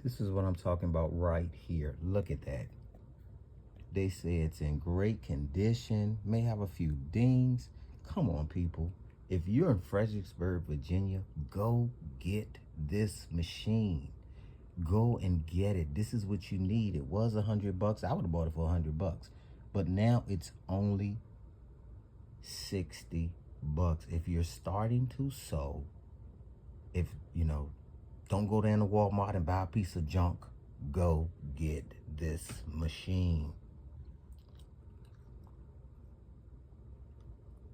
This is what I'm talking about right here. Look at that. They say it's in great condition, may have a few dings. Come on, people. If you're in Fredericksburg, Virginia, go get this machine. Go and get it. This is what you need. It was $100. I would have bought it for $100, but now it's only $60. If you're starting to sew, if you know, don't go down to Walmart and buy a piece of junk. Go get this machine.